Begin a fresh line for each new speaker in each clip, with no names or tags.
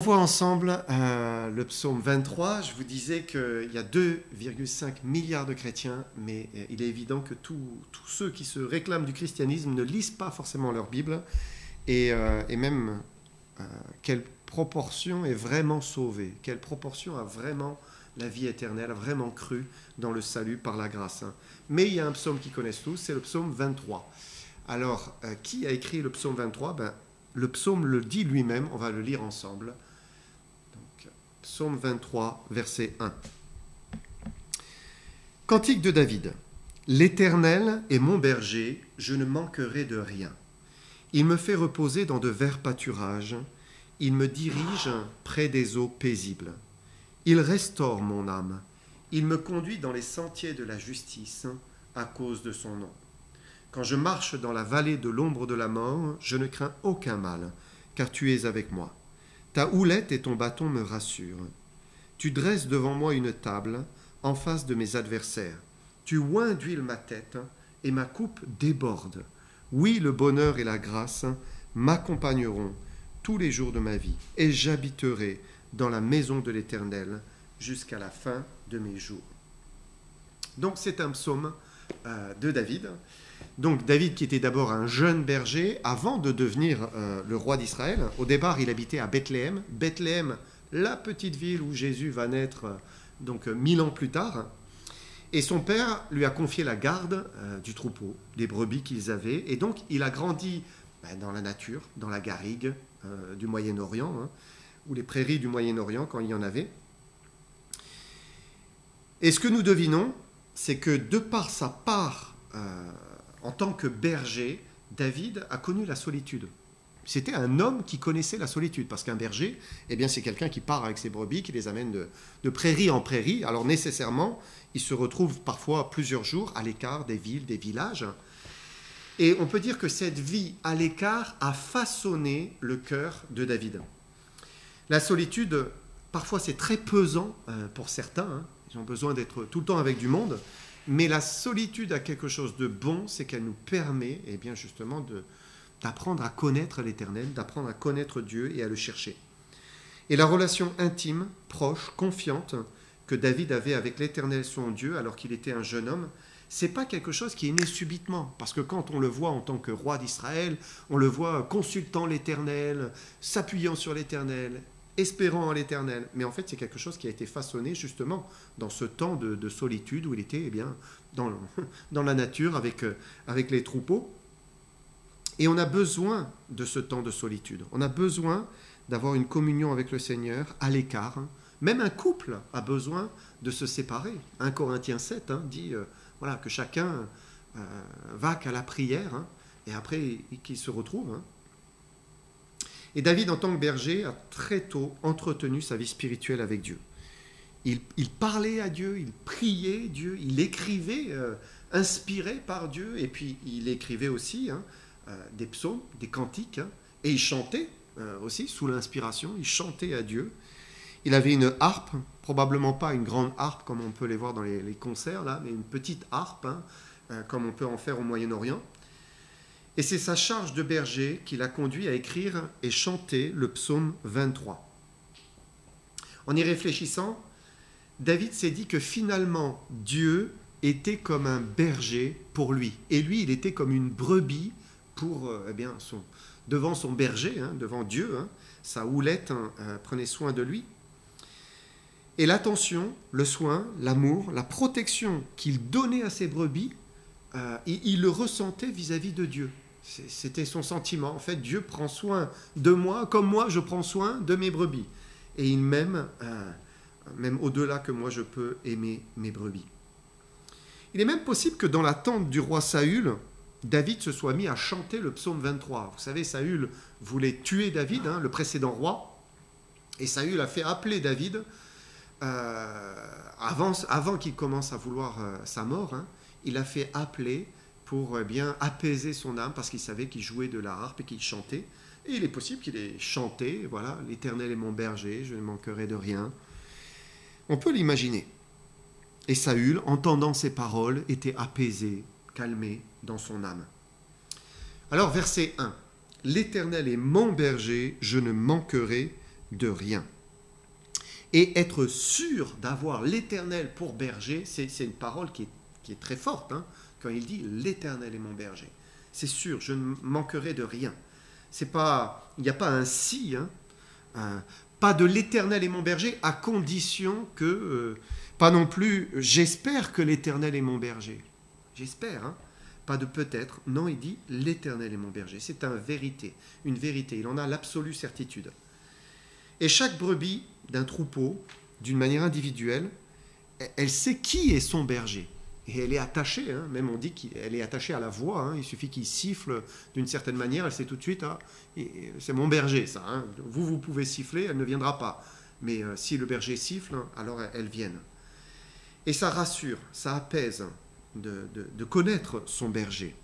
voit ensemble le psaume 23. Je vous disais qu'il y a 2,5 milliards de chrétiens, mais il est évident que tous ceux qui se réclament du christianisme ne lisent pas forcément leur Bible, et même quelle proportion est vraiment sauvée, quelle proportion a vraiment la vie éternelle, a vraiment cru dans le salut par la grâce. Mais il y a un psaume qu'ils connaissent tous, c'est le psaume 23. Alors, qui a écrit le psaume 23 ? Le psaume le dit lui-même, on va le lire ensemble. Donc, psaume 23, verset 1. Cantique de David. L'Éternel est mon berger, je ne manquerai de rien. Il me fait reposer dans de verts pâturages, il me dirige près des eaux paisibles. Il restaure mon âme, il me conduit dans les sentiers de la justice à cause de son nom. Quand je marche dans la vallée de l'ombre de la mort, je ne crains aucun mal, car tu es avec moi. Ta houlette et ton bâton me rassurent. Tu dresses devant moi une table en face de mes adversaires. Tu oins d'huile ma tête et ma coupe déborde. Oui, le bonheur et la grâce m'accompagneront tous les jours de ma vie, et j'habiterai dans la maison de l'Éternel jusqu'à la fin de mes jours. Donc c'est un psaume de David. Donc David qui était d'abord un jeune berger avant de devenir le roi d'Israël. Au départ, il habitait à Bethléem. Bethléem, la petite ville où Jésus va naître donc 1000 ans plus tard. Et son père lui a confié la garde du troupeau, des brebis qu'ils avaient. Et donc il a grandi dans la nature, dans la garrigue du Moyen-Orient, ou les prairies du Moyen-Orient quand il y en avait. Et ce que nous devinons, c'est que de par sa part en tant que berger, David a connu la solitude. C'était un homme qui connaissait la solitude, parce qu'un berger, eh bien, c'est quelqu'un qui part avec ses brebis, qui les amène de prairie en prairie. Alors nécessairement, il se retrouve parfois plusieurs jours à l'écart des villes, des villages. Et on peut dire que cette vie à l'écart a façonné le cœur de David. La solitude, parfois c'est très pesant pour certains, ils ont besoin d'être tout le temps avec du monde, mais la solitude a quelque chose de bon, c'est qu'elle nous permet eh bien, justement d'apprendre à connaître l'Éternel, d'apprendre à connaître Dieu et à le chercher. Et la relation intime, proche, confiante que David avait avec l'Éternel son Dieu alors qu'il était un jeune homme, c'est pas quelque chose qui est né subitement, parce que quand on le voit en tant que roi d'Israël, on le voit consultant l'Éternel, s'appuyant sur l'Éternel, espérant en l'Éternel. Mais en fait, c'est quelque chose qui a été façonné justement dans ce temps de solitude où il était eh bien, dans la nature avec les troupeaux. Et on a besoin de ce temps de solitude. On a besoin d'avoir une communion avec le Seigneur à l'écart. Même un couple a besoin de se séparer. 1 Corinthiens 7 dit voilà, que chacun va qu'à la prière et après qu'il se retrouve. Et David, en tant que berger, a très tôt entretenu sa vie spirituelle avec Dieu. Il parlait à Dieu, il priait Dieu, il écrivait, inspiré par Dieu, et puis il écrivait aussi des psaumes, des cantiques, et il chantait aussi sous l'inspiration, il chantait à Dieu. Il avait une harpe, probablement pas une grande harpe comme on peut les voir dans les concerts, là, mais une petite harpe, comme on peut en faire au Moyen-Orient. Et c'est sa charge de berger qui l'a conduit à écrire et chanter le psaume 23. En y réfléchissant, David s'est dit que finalement, Dieu était comme un berger pour lui. Et lui, il était comme une brebis pour, devant son berger, devant Dieu. Sa houlette prenait soin de lui. Et l'attention, le soin, l'amour, la protection qu'il donnait à ses brebis, il le ressentait vis-à-vis de Dieu. C'était son sentiment. En fait, Dieu prend soin de moi comme moi je prends soin de mes brebis. Et il m'aime, même au-delà que moi je peux aimer mes brebis. Il est même possible que dans la tente du roi Saül, David se soit mis à chanter le psaume 23. Vous savez, Saül voulait tuer David, le précédent roi. Et Saül a fait appeler David avant qu'il commence à vouloir sa mort. Il a fait appeler pour bien apaiser son âme, parce qu'il savait qu'il jouait de la harpe et qu'il chantait. Et il est possible qu'il ait chanté, voilà, « L'Éternel est mon berger, je ne manquerai de rien ». On peut l'imaginer. Et Saül, entendant ces paroles, était apaisé, calmé dans son âme. Alors, verset 1. « L'Éternel est mon berger, je ne manquerai de rien. Et être sûr d'avoir l'Éternel pour berger, c'est une parole qui est très forte, hein, quand il dit « l'Éternel est mon berger ». C'est sûr, je ne manquerai de rien. Il n'y a pas un si, hein, pas de l'Éternel est mon berger, à condition que, pas non plus, j'espère que l'Éternel est mon berger. J'espère, hein, pas de peut-être. Non, il dit l'Éternel est mon berger. C'est une vérité. Il en a l'absolue certitude. Et chaque brebis d'un troupeau, d'une manière individuelle, elle sait qui est son berger. Et elle est attachée, hein, même on dit qu'elle est attachée à la voix, hein, il suffit qu'il siffle d'une certaine manière, elle sait tout de suite, ah, c'est mon berger ça, hein, vous pouvez siffler, elle ne viendra pas. Mais si le berger siffle, alors elles viennent. Et ça rassure, ça apaise de connaître son berger.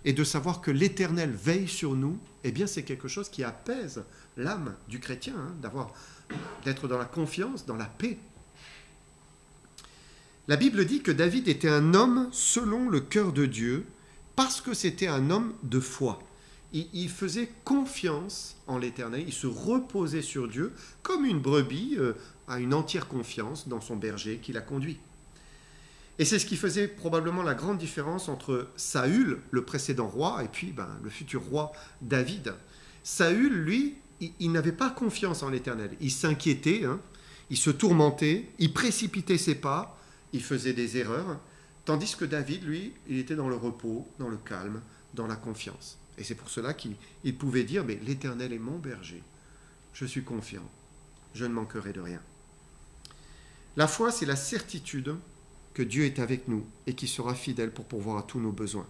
Et de savoir que l'Éternel veille sur nous, eh bien c'est quelque chose qui apaise l'âme du chrétien, hein, d'être dans la confiance, dans la paix. La Bible dit que David était un homme selon le cœur de Dieu, parce que c'était un homme de foi. Il faisait confiance en l'Éternel, il se reposait sur Dieu, comme une brebis a une entière confiance dans son berger qui la conduit. Et c'est ce qui faisait probablement la grande différence entre Saül, le précédent roi, et puis le futur roi David. Saül, lui, il n'avait pas confiance en l'Éternel. Il s'inquiétait, hein, il se tourmentait, il précipitait ses pas, il faisait des erreurs, tandis que David, lui, il était dans le repos, dans le calme, dans la confiance. Et c'est pour cela qu'il pouvait dire, mais l'Éternel est mon berger, je suis confiant, je ne manquerai de rien. La foi, c'est la certitude que Dieu est avec nous et qui sera fidèle pour pourvoir à tous nos besoins.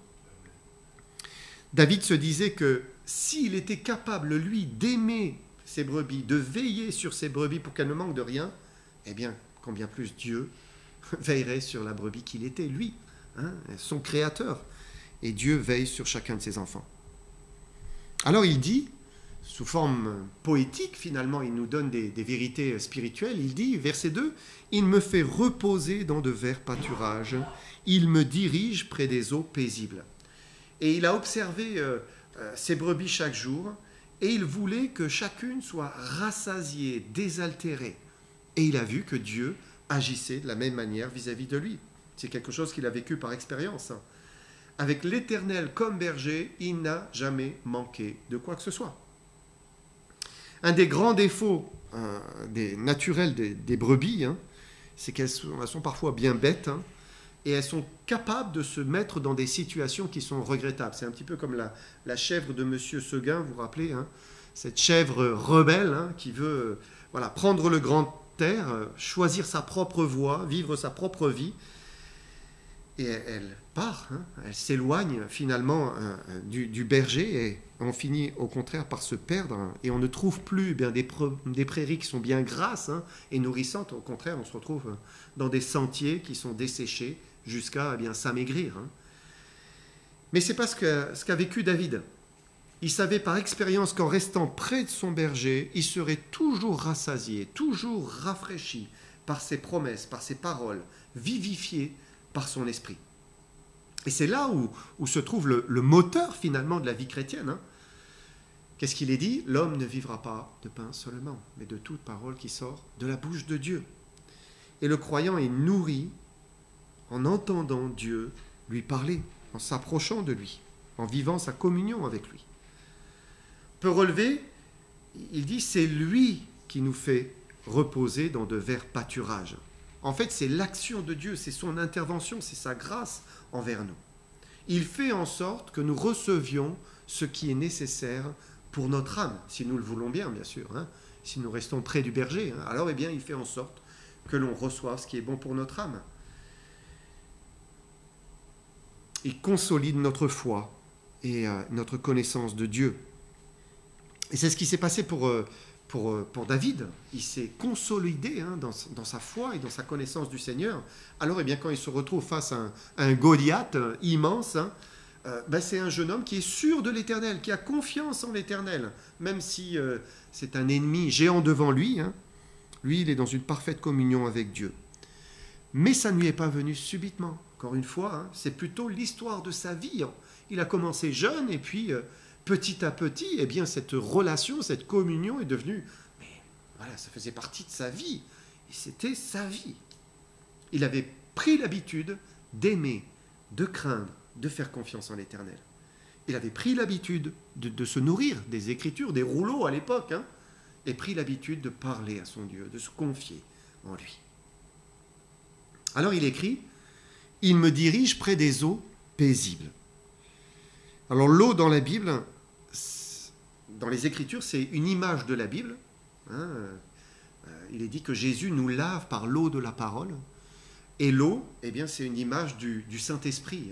David se disait que s'il était capable, lui, d'aimer ses brebis, de veiller sur ses brebis pour qu'elles ne manquent de rien, eh bien, combien plus Dieu veillerait sur la brebis qu'il était, lui, hein, son créateur. Et Dieu veille sur chacun de ses enfants. Alors il dit, sous forme poétique finalement, il nous donne des vérités spirituelles, il dit, verset 2, « Il me fait reposer dans de verts pâturages, il me dirige près des eaux paisibles. » Et il a observé ses brebis chaque jour, et il voulait que chacune soit rassasiée, désaltérée. Et il a vu que Dieu agissait de la même manière vis-à-vis de lui. C'est quelque chose qu'il a vécu par expérience. Avec l'Éternel comme berger, il n'a jamais manqué de quoi que ce soit. Un des grands défauts naturels des brebis, hein, c'est qu'elles sont parfois bien bêtes, hein, et elles sont capables de se mettre dans des situations qui sont regrettables. C'est un petit peu comme la chèvre de Monsieur Seguin, vous vous rappelez, hein, cette chèvre rebelle, hein, qui veut prendre le grand air, choisir sa propre voie, vivre sa propre vie. Et elle part, hein, elle s'éloigne finalement du berger, et on finit au contraire par se perdre, hein, et on ne trouve plus des prairies qui sont bien grasses, hein, et nourrissantes. Au contraire, on se retrouve dans des sentiers qui sont desséchés jusqu'à s'amaigrir. Hein. Mais c'est pas ce qu'a vécu David. Il savait par expérience qu'en restant près de son berger, il serait toujours rassasié, toujours rafraîchi par ses promesses, par ses paroles, vivifié par son esprit. Et c'est là où se trouve le moteur finalement de la vie chrétienne. Hein. Qu'est-ce qu'il est dit ? L'homme ne vivra pas de pain seulement, mais de toute parole qui sort de la bouche de Dieu. Et le croyant est nourri en entendant Dieu lui parler, en s'approchant de lui, en vivant sa communion avec lui. Peut relever, il dit, c'est lui qui nous fait reposer dans de verts pâturages. En fait, c'est l'action de Dieu, c'est son intervention, c'est sa grâce envers nous. Il fait en sorte que nous recevions ce qui est nécessaire pour notre âme, si nous le voulons bien, bien sûr. Hein. Si nous restons près du berger, hein, alors il fait en sorte que l'on reçoive ce qui est bon pour notre âme. Il consolide notre foi et notre connaissance de Dieu. Et c'est ce qui s'est passé pour David. Il s'est consolidé, hein, dans sa foi et dans sa connaissance du Seigneur. Alors, quand il se retrouve face à un Goliath immense, hein, c'est un jeune homme qui est sûr de l'Éternel, qui a confiance en l'Éternel, même si c'est un ennemi géant devant lui. Hein, lui, il est dans une parfaite communion avec Dieu. Mais ça ne lui est pas venu subitement. Encore une fois, hein, c'est plutôt l'histoire de sa vie. Hein. Il a commencé jeune, et puis petit à petit, cette relation, cette communion est devenue Voilà, ça faisait partie de sa vie. Et c'était sa vie. Il avait pris l'habitude d'aimer, de craindre, de faire confiance en l'Éternel. Il avait pris l'habitude de se nourrir des Écritures, des rouleaux à l'époque, hein, et pris l'habitude de parler à son Dieu, de se confier en lui. Alors il écrit, « Il me dirige près des eaux paisibles ». Alors l'eau dans la Bible, dans les Écritures, c'est une image de la Bible. Hein. Il est dit que Jésus nous lave par l'eau de la parole. Et l'eau, eh bien, c'est une image du Saint-Esprit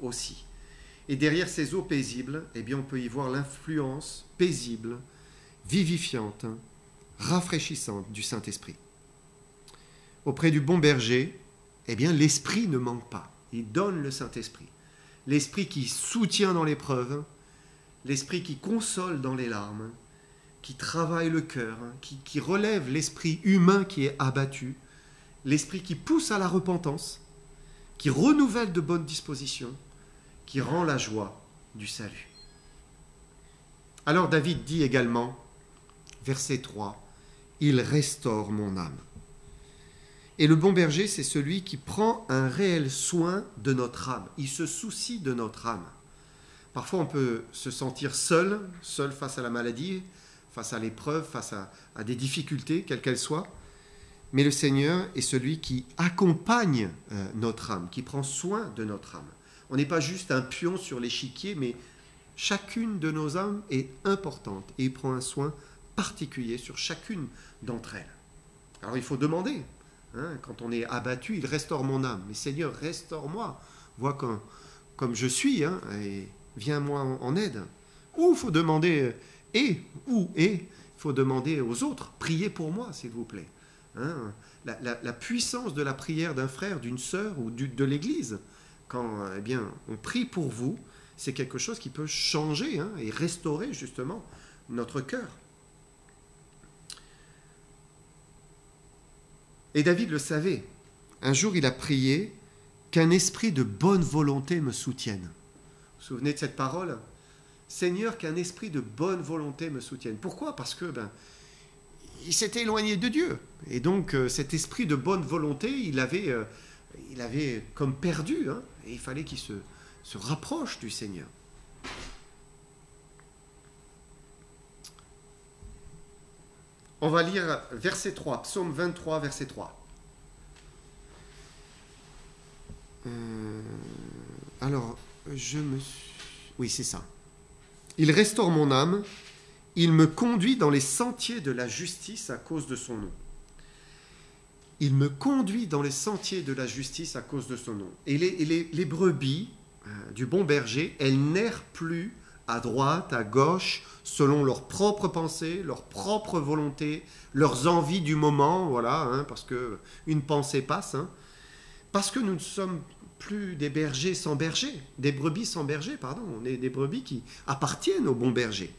aussi. Et derrière ces eaux paisibles, eh bien, on peut y voir l'influence paisible, vivifiante, rafraîchissante du Saint-Esprit. Auprès du bon berger, eh bien, l'Esprit ne manque pas. Il donne le Saint-Esprit. L'Esprit qui soutient dans l'épreuve, l'Esprit qui console dans les larmes, qui travaille le cœur, qui relève l'esprit humain qui est abattu, l'Esprit qui pousse à la repentance, qui renouvelle de bonnes dispositions, qui rend la joie du salut. Alors David dit également, verset 3, « Il restaure mon âme ». Et le bon berger, c'est celui qui prend un réel soin de notre âme. Il se soucie de notre âme. Parfois, on peut se sentir seul face à la maladie, face à l'épreuve, face à des difficultés, quelles qu'elles soient. Mais le Seigneur est celui qui accompagne notre âme, qui prend soin de notre âme. On n'est pas juste un pion sur l'échiquier, mais chacune de nos âmes est importante et il prend un soin particulier sur chacune d'entre elles. Alors il faut demander, hein, quand on est abattu, il restaure mon âme. Mais Seigneur, restaure-moi, vois comme je suis, hein, et viens-moi en aide. Ou il faut demander, il faut demander aux autres, priez pour moi, s'il vous plaît. Hein, la puissance de la prière d'un frère, d'une sœur ou de l'Église, quand eh bien, on prie pour vous, c'est quelque chose qui peut changer et restaurer justement notre cœur. Et David le savait. Un jour, il a prié qu'un esprit de bonne volonté me soutienne. Vous vous souvenez de cette parole ? Seigneur, qu'un esprit de bonne volonté me soutienne. Pourquoi ? Parce que il s'était éloigné de Dieu. Et donc, cet esprit de bonne volonté, il avait comme perdu. Et il fallait qu'il se rapproche du Seigneur. On va lire verset 3, psaume 23, verset 3. Oui, c'est ça. Il restaure mon âme, il me conduit dans les sentiers de la justice à cause de son nom. Il me conduit dans les sentiers de la justice à cause de son nom. Et les brebis du bon berger, elles n'errent plus à droite, à gauche, selon leurs propres pensées, leurs propres volontés, leurs envies du moment, voilà, parce qu'une pensée passe. Parce que nous ne sommes plus des bergers sans berger, des brebis sans berger, pardon. On est des brebis qui appartiennent au bon berger.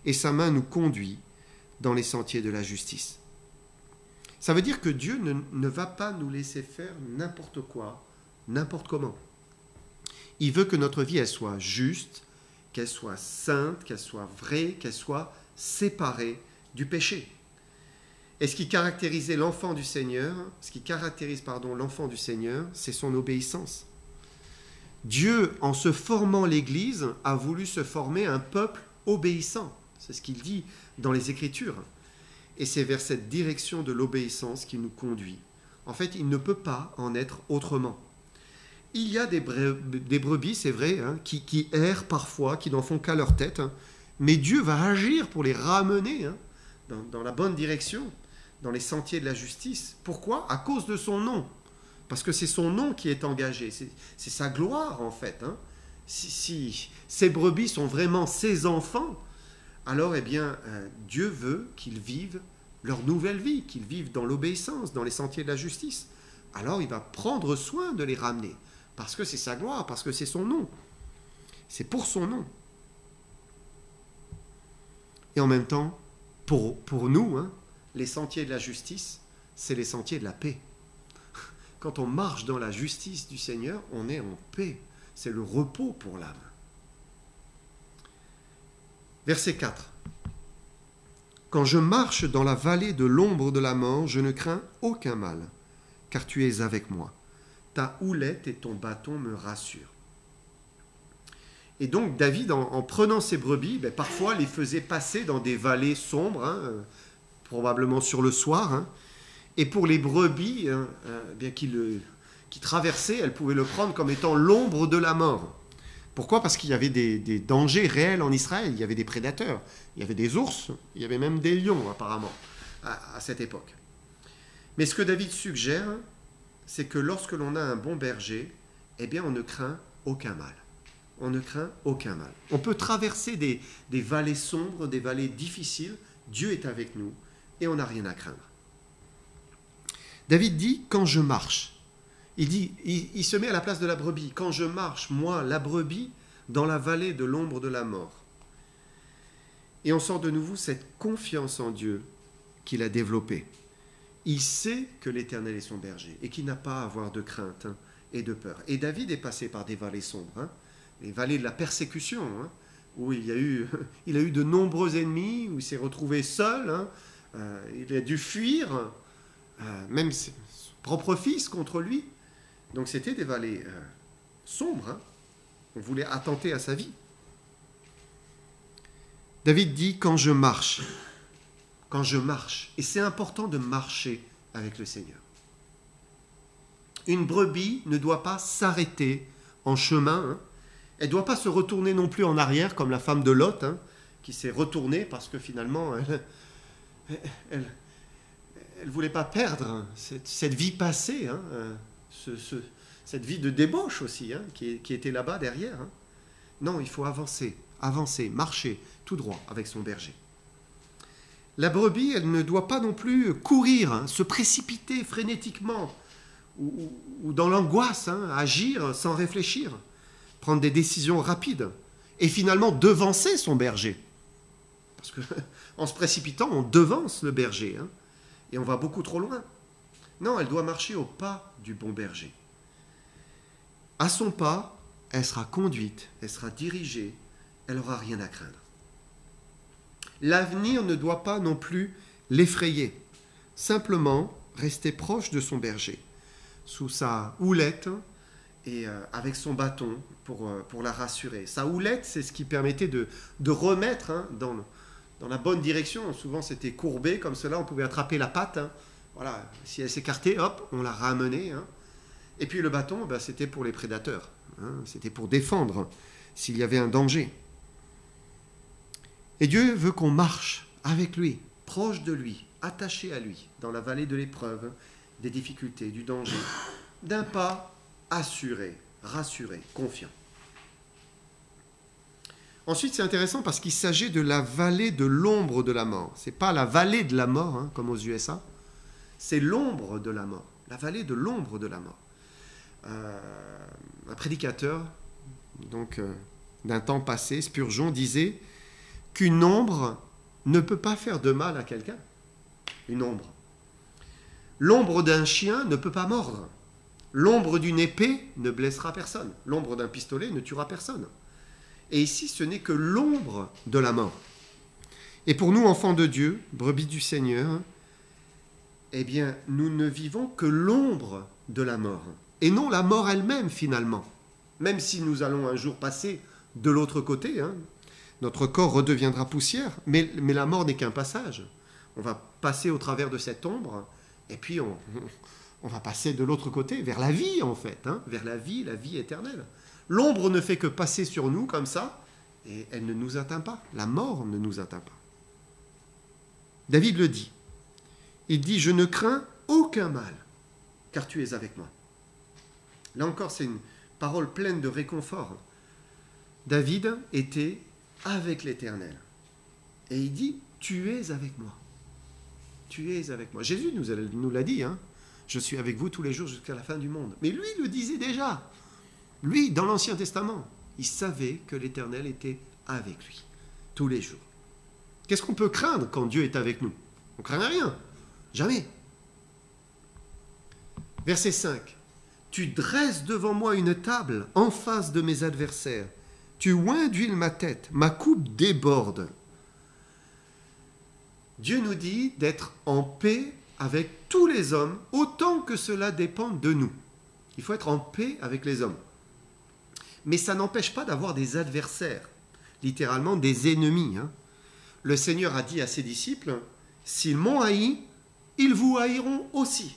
Et sa main nous conduit dans les sentiers de la justice. Ça veut dire que Dieu ne va pas nous laisser faire n'importe quoi, n'importe comment. Il veut que notre vie, elle soit juste, qu'elle soit sainte, qu'elle soit vraie, qu'elle soit séparée du péché. Et ce qui caractérisait l'enfant du Seigneur, l'enfant du Seigneur, c'est son obéissance. Dieu, en se formant l'Église, a voulu se former un peuple obéissant. C'est ce qu'il dit dans les Écritures. Et c'est vers cette direction de l'obéissance qu'il nous conduit. En fait, il ne peut pas en être autrement. Il y a des brebis, c'est vrai, qui errent parfois, qui n'en font qu'à leur tête, mais Dieu va agir pour les ramener dans la bonne direction, dans les sentiers de la justice. Pourquoi ? À cause de son nom. Parce que c'est son nom qui est engagé, c'est sa gloire en fait. Si ces brebis sont vraiment ses enfants, alors eh bien, Dieu veut qu'ils vivent leur nouvelle vie, qu'ils vivent dans l'obéissance, dans les sentiers de la justice. Alors il va prendre soin de les ramener, parce que c'est sa gloire, parce que c'est son nom. C'est pour son nom. Et en même temps, pour nous, les sentiers de la justice, c'est les sentiers de la paix. Quand on marche dans la justice du Seigneur, on est en paix. C'est le repos pour l'âme. Verset 4. Quand je marche dans la vallée de l'ombre de la mort, je ne crains aucun mal, car tu es avec moi. Ta houlette et ton bâton me rassurent. Et donc David, en prenant ses brebis, parfois les faisait passer dans des vallées sombres, probablement sur le soir. Et pour les brebis qui traversaient, elles pouvaient le prendre comme étant l'ombre de la mort. Pourquoi ? Parce qu'il y avait des dangers réels en Israël. Il y avait des prédateurs, il y avait des ours, il y avait même des lions apparemment à cette époque. Mais ce que David suggère, c'est que lorsque l'on a un bon berger, on ne craint aucun mal. On ne craint aucun mal. On peut traverser des vallées sombres, des vallées difficiles. Dieu est avec nous et on n'a rien à craindre. David dit « quand je marche ». Il se met à la place de la brebis. « Quand je marche, moi, la brebis, dans la vallée de l'ombre de la mort ». Et on sent de nouveau cette confiance en Dieu qu'il a développée. Il sait que l'Éternel est son berger et qu'il n'a pas à avoir de crainte et de peur. Et David est passé par des vallées sombres, les vallées de la persécution, où il a eu de nombreux ennemis, où il s'est retrouvé seul, il a dû fuir, même son propre fils contre lui. Donc c'était des vallées sombres, on voulait attenter à sa vie. David dit « quand je marche », et c'est important de marcher avec le Seigneur. Une brebis ne doit pas s'arrêter en chemin, elle ne doit pas se retourner non plus en arrière, comme la femme de Lot, qui s'est retournée parce que finalement, elle ne voulait pas perdre cette vie passée, cette vie de débauche aussi, qui était là-bas derrière. Non, il faut avancer, marcher tout droit avec son berger. La brebis, elle ne doit pas non plus courir, se précipiter frénétiquement, ou dans l'angoisse, agir sans réfléchir, prendre des décisions rapides, et finalement devancer son berger. Parce qu'en se précipitant, on devance le berger, et on va beaucoup trop loin. Non, elle doit marcher au pas du bon berger. À son pas, elle sera conduite, elle sera dirigée, elle n'aura rien à craindre. L'avenir ne doit pas non plus l'effrayer. Simplement rester proche de son berger, sous sa houlette et avec son bâton pour la rassurer. Sa houlette, c'est ce qui permettait de remettre dans la bonne direction. Souvent, c'était courbé, comme cela, on pouvait attraper la patte. Voilà, si elle s'écartait, hop, on la ramenait. Et puis le bâton, c'était pour les prédateurs. C'était pour défendre s'il y avait un danger. Et Dieu veut qu'on marche avec lui, proche de lui, attaché à lui, dans la vallée de l'épreuve, des difficultés, du danger, d'un pas assuré, rassuré, confiant. Ensuite, c'est intéressant parce qu'il s'agit de la vallée de l'ombre de la mort. Ce n'est pas la vallée de la mort, comme aux USA, c'est l'ombre de la mort, la vallée de l'ombre de la mort. Un prédicateur d'un temps passé, Spurgeon, disait qu'une ombre ne peut pas faire de mal à quelqu'un. Une ombre. L'ombre d'un chien ne peut pas mordre. L'ombre d'une épée ne blessera personne. L'ombre d'un pistolet ne tuera personne. Et ici, ce n'est que l'ombre de la mort. Et pour nous, enfants de Dieu, brebis du Seigneur, nous ne vivons que l'ombre de la mort. Et non la mort elle-même, finalement. Même si nous allons un jour passer de l'autre côté, notre corps redeviendra poussière, mais la mort n'est qu'un passage. On va passer au travers de cette ombre, et puis on va passer de l'autre côté, vers la vie en fait, vers la vie éternelle. L'ombre ne fait que passer sur nous comme ça, et elle ne nous atteint pas. La mort ne nous atteint pas. David le dit. Il dit « Je ne crains aucun mal, car tu es avec moi ». Là encore, c'est une parole pleine de réconfort. David était avec l'Éternel. Et il dit, tu es avec moi. Tu es avec moi. Jésus nous l'a dit, je suis avec vous tous les jours jusqu'à la fin du monde. Mais lui le disait déjà. Lui, dans l'Ancien Testament, il savait que l'Éternel était avec lui, tous les jours. Qu'est-ce qu'on peut craindre quand Dieu est avec nous? On ne craint rien. Jamais. Verset 5. Tu dresses devant moi une table en face de mes adversaires. Tu oins d'huile ma tête, ma coupe déborde. Dieu nous dit d'être en paix avec tous les hommes, autant que cela dépend de nous. Il faut être en paix avec les hommes. Mais ça n'empêche pas d'avoir des adversaires, littéralement des ennemis. Le Seigneur a dit à ses disciples, s'ils m'ont haï, ils vous haïront aussi.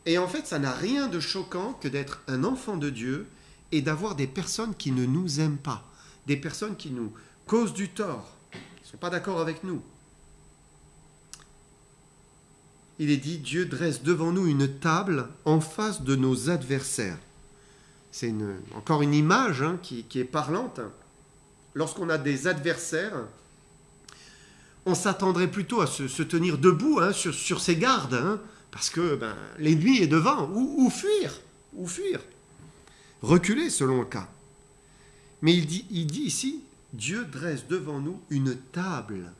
Et en fait, ça n'a rien de choquant que d'être un enfant de Dieu et d'avoir des personnes qui ne nous aiment pas, des personnes qui nous causent du tort, qui ne sont pas d'accord avec nous. Il est dit, Dieu dresse devant nous une table en face de nos adversaires. C'est encore une image qui est parlante. Lorsqu'on a des adversaires, on s'attendrait plutôt à se tenir debout sur ses gardes, parce que l'ennemi est devant, ou fuir, reculer selon le cas. Mais il dit ici, Dieu dresse devant nous une table,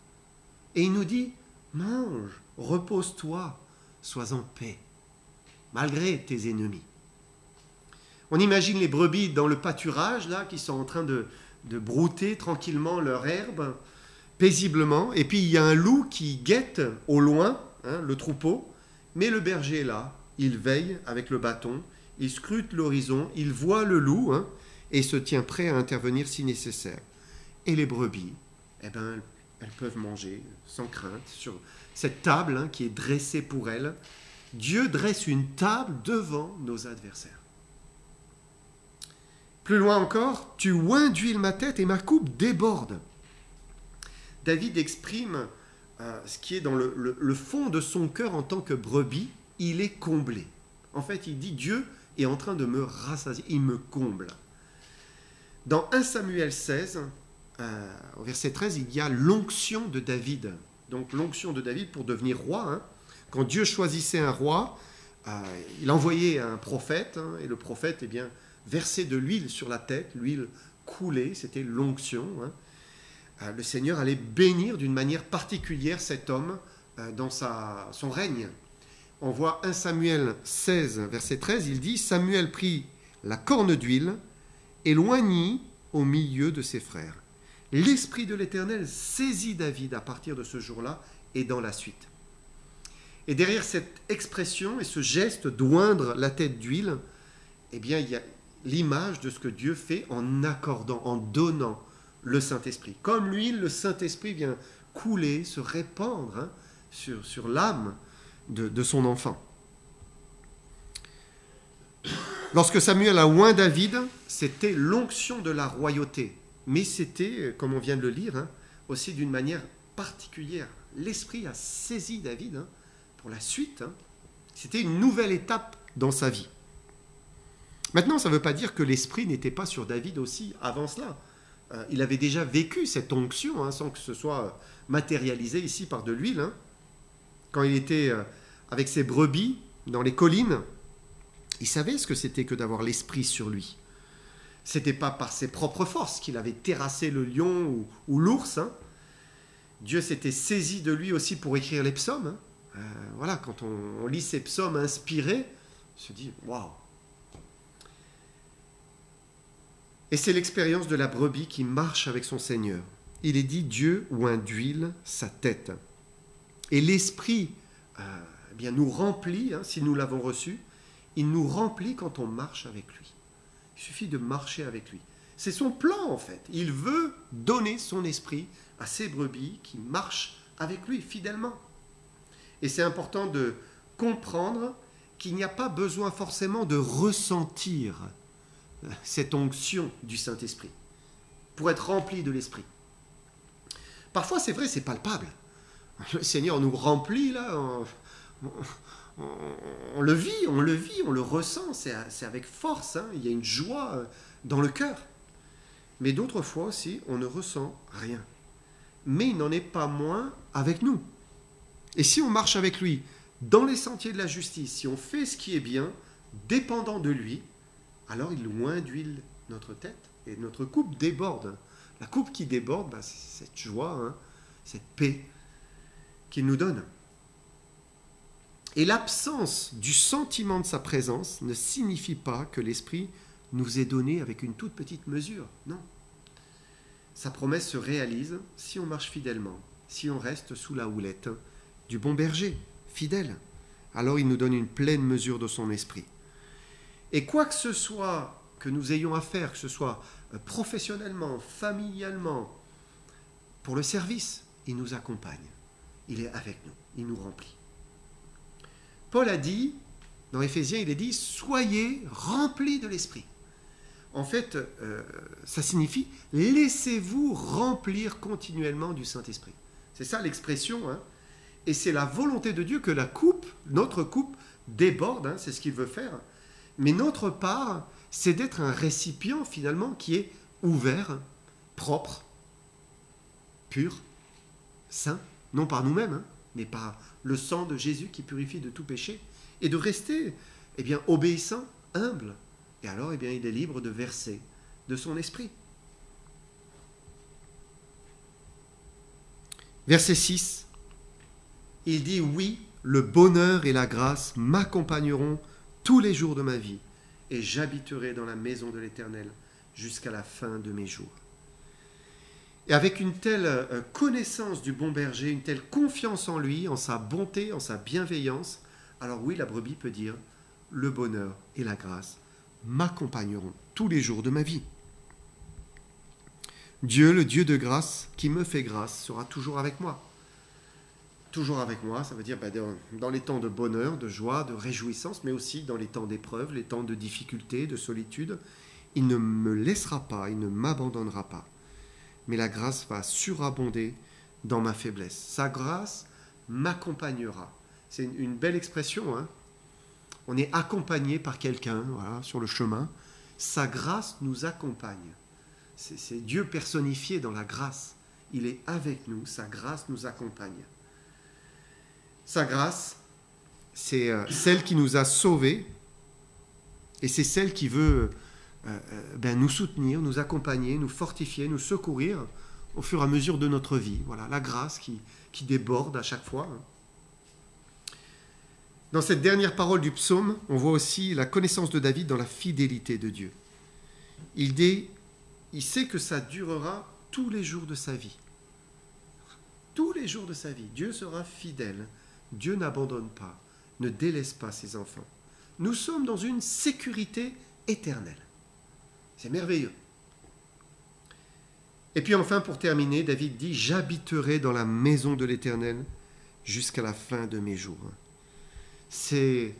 et il nous dit, mange, repose-toi, sois en paix, malgré tes ennemis. On imagine les brebis dans le pâturage, là, qui sont en train de brouter tranquillement leur herbe, paisiblement, et puis il y a un loup qui guette au loin le troupeau, mais le berger est là, il veille avec le bâton, il scrute l'horizon, il voit le loup et se tient prêt à intervenir si nécessaire. Et les brebis, elles peuvent manger sans crainte sur cette table qui est dressée pour elles. Dieu dresse une table devant nos adversaires. Plus loin encore, tu oins d'huile ma tête et ma coupe déborde. David exprime ce qui est dans le fond de son cœur en tant que brebis, il est comblé. En fait, il dit, Dieu est en train de me rassasier, il me comble. Dans 1 Samuel 16, au verset 13, il y a l'onction de David. Donc l'onction de David pour devenir roi. Quand Dieu choisissait un roi, il envoyait un prophète, et le prophète versait de l'huile sur la tête, l'huile coulait, c'était l'onction. Le Seigneur allait bénir d'une manière particulière cet homme dans son règne. On voit 1 Samuel 16, verset 13, il dit « Samuel prit la corne d'huile et l'oignit au milieu de ses frères. L'Esprit de l'Éternel saisit David à partir de ce jour-là et dans la suite. » Et derrière cette expression et ce geste d'oindre la tête d'huile, il y a l'image de ce que Dieu fait en accordant, en donnant le Saint-Esprit. Comme l'huile, le Saint-Esprit vient couler, se répandre sur l'âme de son enfant. Lorsque Samuel a oint David, c'était l'onction de la royauté. Mais c'était, comme on vient de le lire, aussi d'une manière particulière. L'Esprit a saisi David pour la suite. C'était une nouvelle étape dans sa vie. Maintenant, ça ne veut pas dire que l'Esprit n'était pas sur David aussi avant cela. Il avait déjà vécu cette onction sans que ce soit matérialisé ici par de l'huile. Quand il était avec ses brebis dans les collines, il savait ce que c'était que d'avoir l'Esprit sur lui. Ce n'était pas par ses propres forces qu'il avait terrassé le lion ou l'ours. Dieu s'était saisi de lui aussi pour écrire les psaumes. Voilà, quand on lit ces psaumes inspirés, on se dit « waouh !» Et c'est l'expérience de la brebis qui marche avec son Seigneur. Il est dit « Dieu oint d'huile sa tête ». Et l'Esprit nous remplit, si nous l'avons reçu, il nous remplit quand on marche avec lui. Il suffit de marcher avec lui. C'est son plan en fait. Il veut donner son esprit à ses brebis qui marchent avec lui fidèlement. Et c'est important de comprendre qu'il n'y a pas besoin forcément de ressentir cette onction du Saint-Esprit pour être rempli de l'Esprit. Parfois, c'est vrai, c'est palpable. Le Seigneur nous remplit là, on le vit, on le ressent, c'est avec force, il y a une joie dans le cœur. Mais d'autres fois aussi, on ne ressent rien. Mais il n'en est pas moins avec nous. Et si on marche avec lui dans les sentiers de la justice, si on fait ce qui est bien, dépendant de lui, alors il oint d'huile notre tête et notre coupe déborde. La coupe qui déborde, c'est cette joie, cette paix qu'il nous donne. Et l'absence du sentiment de sa présence ne signifie pas que l'Esprit nous est donné avec une toute petite mesure. Non. Sa promesse se réalise si on marche fidèlement. si on reste sous la houlette du bon berger, fidèle. Alors il nous donne une pleine mesure de son esprit. Et quoi que ce soit que nous ayons à faire, que ce soit professionnellement, familialement, pour le service, il nous accompagne. Il est avec nous, il nous remplit. Paul a dit, dans Éphésiens, il est dit, soyez remplis de l'esprit. En fait, ça signifie, laissez-vous remplir continuellement du Saint-Esprit. C'est ça l'expression, hein. Et c'est la volonté de Dieu que la coupe, notre coupe, déborde, hein, c'est ce qu'il veut faire. Mais notre part, c'est d'être un récipient finalement qui est ouvert, propre, pur, saint, non par nous-mêmes, hein, mais par le sang de Jésus qui purifie de tout péché, et de rester obéissant, humble. Et alors il est libre de verser de son esprit. Verset 6. Il dit, oui, le bonheur et la grâce m'accompagneront tous les jours de ma vie, et j'habiterai dans la maison de l'Éternel jusqu'à la fin de mes jours. Et avec une telle connaissance du bon berger, une telle confiance en lui, en sa bonté, en sa bienveillance, alors oui, la brebis peut dire, le bonheur et la grâce m'accompagneront tous les jours de ma vie. Dieu, le Dieu de grâce, qui me fait grâce, sera toujours avec moi. Toujours avec moi, ça veut dire dans les temps de bonheur, de joie, de réjouissance, mais aussi dans les temps d'épreuve, les temps de difficulté, de solitude. Il ne me laissera pas, il ne m'abandonnera pas. Mais la grâce va surabonder dans ma faiblesse. Sa grâce m'accompagnera. C'est une belle expression, hein. On est accompagné par quelqu'un, voilà, sur le chemin. Sa grâce nous accompagne. C'est Dieu personnifié dans la grâce. Il est avec nous, sa grâce nous accompagne. Sa grâce, c'est celle qui nous a sauvés et c'est celle qui veut nous soutenir, nous accompagner, nous fortifier, nous secourir au fur et à mesure de notre vie. Voilà, la grâce qui déborde à chaque fois. Dans cette dernière parole du psaume, on voit aussi la connaissance de David dans la fidélité de Dieu. Il sait que ça durera tous les jours de sa vie. Tous les jours de sa vie. Dieu sera fidèle. Dieu n'abandonne pas, ne délaisse pas ses enfants. Nous sommes dans une sécurité éternelle. C'est merveilleux. Et puis enfin, pour terminer, David dit « J'habiterai dans la maison de l'Éternel jusqu'à la fin de mes jours. » C'est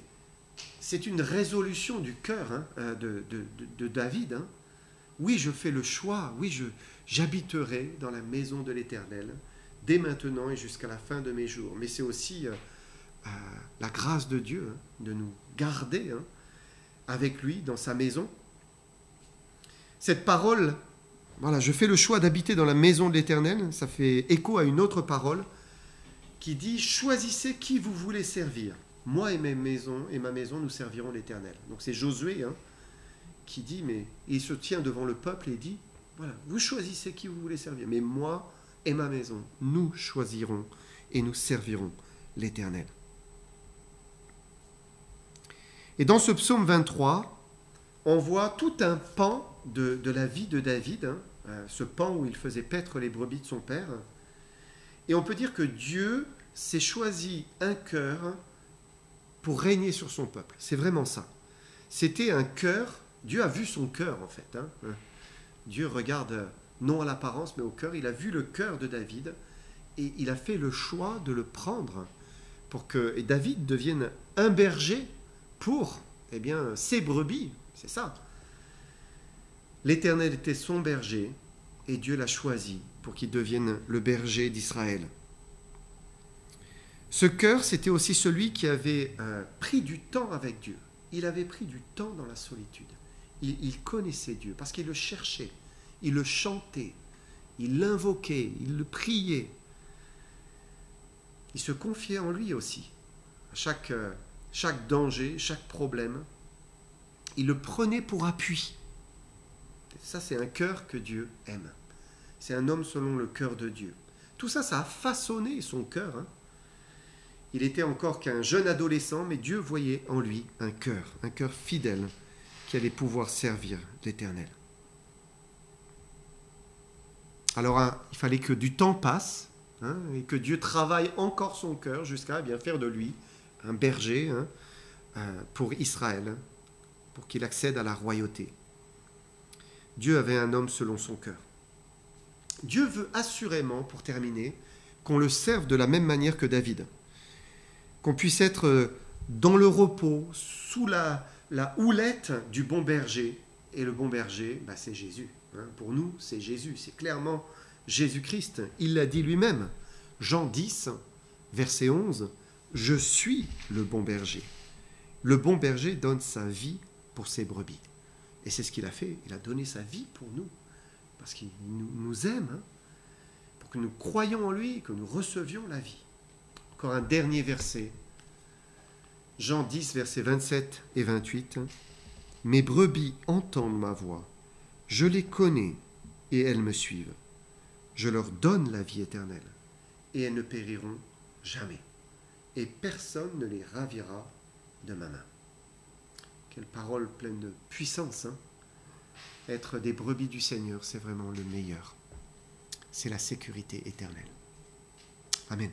une résolution du cœur de David. Hein. Oui, je fais le choix, oui, j'habiterai dans la maison de l'Éternel dès maintenant et jusqu'à la fin de mes jours. Mais c'est aussi la grâce de Dieu de nous garder avec lui dans sa maison. Cette parole, voilà, je fais le choix d'habiter dans la maison de l'Éternel, ça fait écho à une autre parole qui dit « Choisissez qui vous voulez servir. Moi et ma maison, nous servirons l'Éternel. » Donc c'est Josué qui dit, mais il se tient devant le peuple et dit « Voilà, vous choisissez qui vous voulez servir, mais moi et ma maison, nous choisirons et nous servirons l'Éternel. » Et dans ce psaume 23, on voit tout un pan de la vie de David, ce pan où il faisait paître les brebis de son père. Et on peut dire que Dieu s'est choisi un cœur pour régner sur son peuple. C'est vraiment ça. C'était un cœur, Dieu a vu son cœur en fait. Dieu regarde non à l'apparence mais au cœur. Il a vu le cœur de David et il a fait le choix de le prendre pour que David devienne un berger pour ses brebis. C'est ça. L'Éternel était son berger et Dieu l'a choisi pour qu'il devienne le berger d'Israël. Ce cœur, c'était aussi celui qui avait pris du temps avec Dieu. Il avait pris du temps dans la solitude. Il connaissait Dieu parce qu'il le cherchait, il le chantait, il l'invoquait, il le priait. Il se confiait en lui aussi. Chaque danger, chaque problème, il le prenait pour appui. Ça, c'est un cœur que Dieu aime. C'est un homme selon le cœur de Dieu. Tout ça, ça a façonné son cœur. Il était encore qu'un jeune adolescent, mais Dieu voyait en lui un cœur fidèle qui allait pouvoir servir l'Éternel. Alors, il fallait que du temps passe. hein, et que Dieu travaille encore son cœur jusqu'à faire de lui un berger, hein, pour Israël, hein, pour qu'il accède à la royauté. Dieu avait un homme selon son cœur. Dieu veut assurément, pour terminer, qu'on le serve de la même manière que David. Qu'on puisse être dans le repos, sous la houlette du bon berger. Et le bon berger, c'est Jésus. Hein. Pour nous, c'est Jésus. C'est clairement Jésus-Christ. Il l'a dit lui-même. Jean 10, verset 11, « Je suis le bon berger. Le bon berger donne sa vie pour ses brebis. » Et c'est ce qu'il a fait. Il a donné sa vie pour nous. Parce qu'il nous aime, hein, pour que nous croyions en lui, que nous recevions la vie. Encore un dernier verset. Jean 10, versets 27 et 28. « Mes brebis entendent ma voix. Je les connais et elles me suivent. Je leur donne la vie éternelle et elles ne périront jamais. Et personne ne les ravira de ma main. » Quelle parole pleine de puissance, hein. Être des brebis du Seigneur, c'est vraiment le meilleur. C'est la sécurité éternelle. Amen.